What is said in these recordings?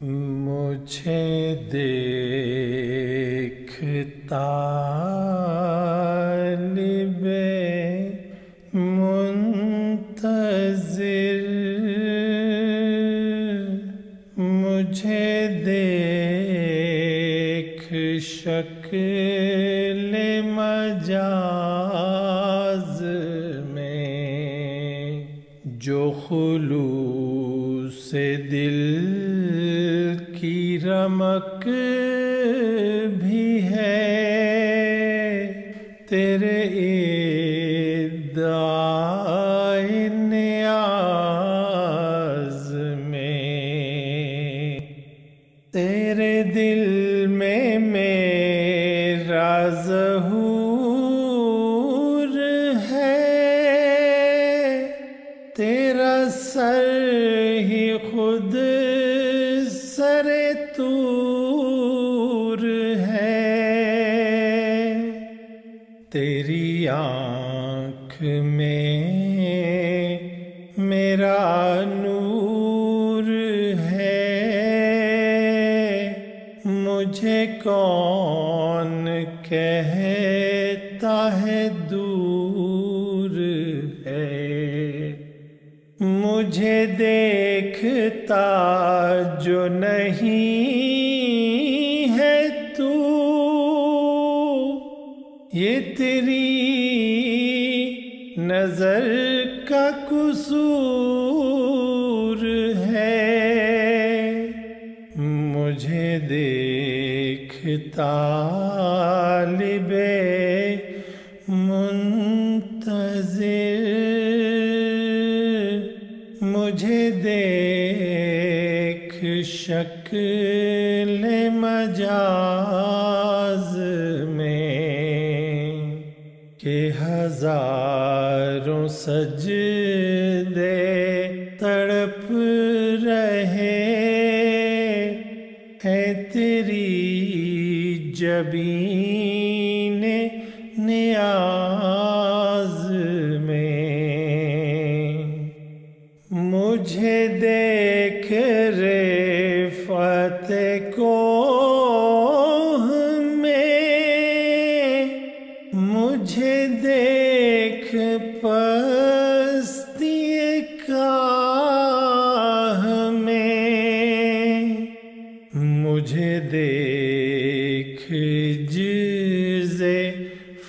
مجھے دیکھ طالب منتظر، مجھے دیکھ شکل مجاز میں، جو خلوص دل کی رمق بھی ہے، تیرے ادعائے نیاز میں، تیرے دل میں میرا ظہور ہے، تیرا سر ہی خود سر طور ہے، تیری آنکھ میں میرا نور ہے، مجھے کون کہتا ہے دور ہے، مجھے دیکھتا جو نہیں ہے تو، یہ تیری نظر کا قصور ہے، مجھے دیکھ طالب منتظر، مجھے دیکھ شکل مجاز میں، کہ ہزاروں سجدے تڑپ رہے ہیں تیری جبین نیاز میں، مجھے دیکھ رفعت کوہ میں، مجھے دیکھ پستی کاہ میں، مجھے دیکھ جز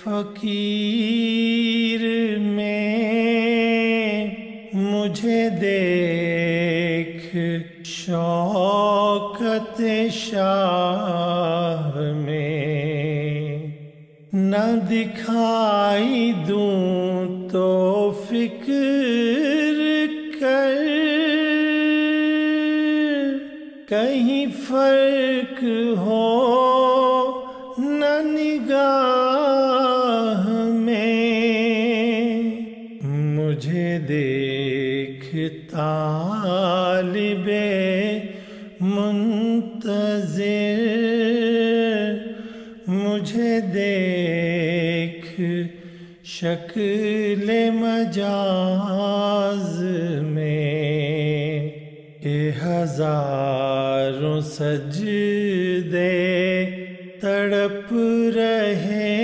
فقیر میں، مجھے دیکھ شوکت شاہ میں، نہ دکھائی دوں تو فکر کر، کہیں فرق ہو نہ نگاہ میں، مجھے دیکھ طالب منتظر، مجھے دیکھ شکل مجاز میں، کہ ہزاروں سجدے تڑپ رہے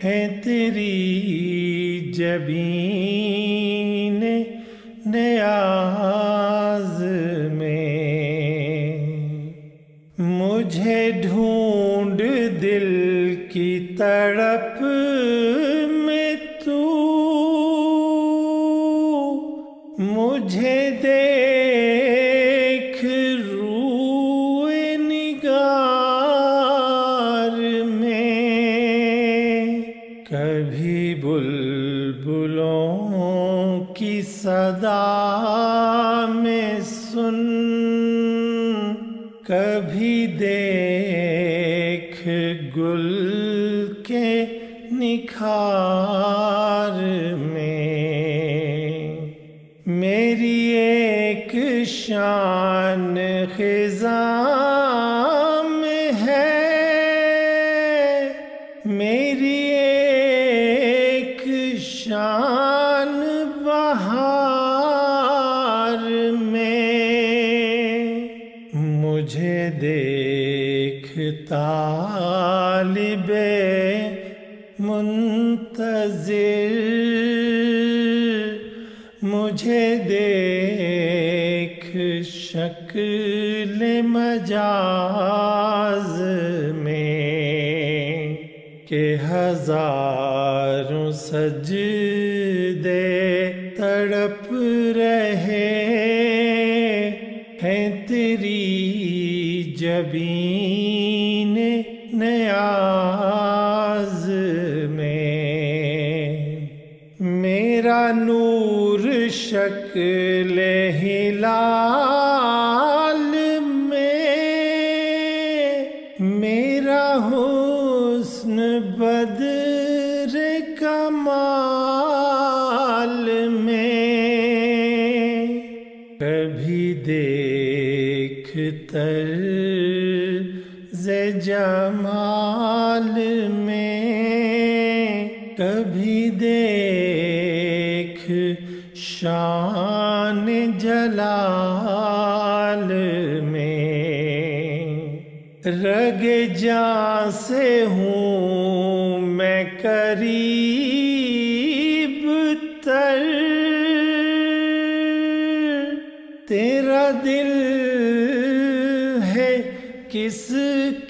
ہیں تیری جبین نیاز میں، مجھے ڈھونڈ دل کی تڑپ میں تو، مجھے دیکھ روئے نگار میں، کبھی بلبلوں کی صدا میں سن، کبھی دیکھ گل کے نکھار میں، میری ایک شان خزاں میں ہے، میری ایک شان بہار میں، مجھے دیکھ طالب منتظر، مجھے دیکھ شکل مجاز میں کہ ہزاروں سجدے تڑپ رہے ہیں تیری جبین نیاز میں۔ میرا نور شکل ہلال میں، میرا حسن بدر کمال میں، کبھی دیکھ طرز جمال میں، کبھی دیکھ شان جلال میں، رگ جاں سے ہوں میں قریب تر، تیرا دل ہے کس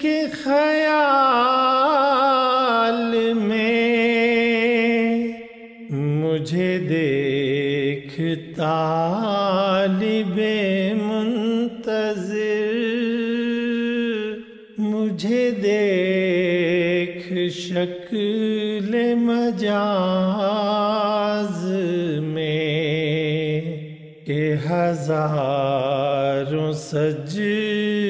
کے خیال میں، مجھے دیکھ طالب منتظر، مجھے دیکھ شکل مجاز میں کہ ہزاروں سجدے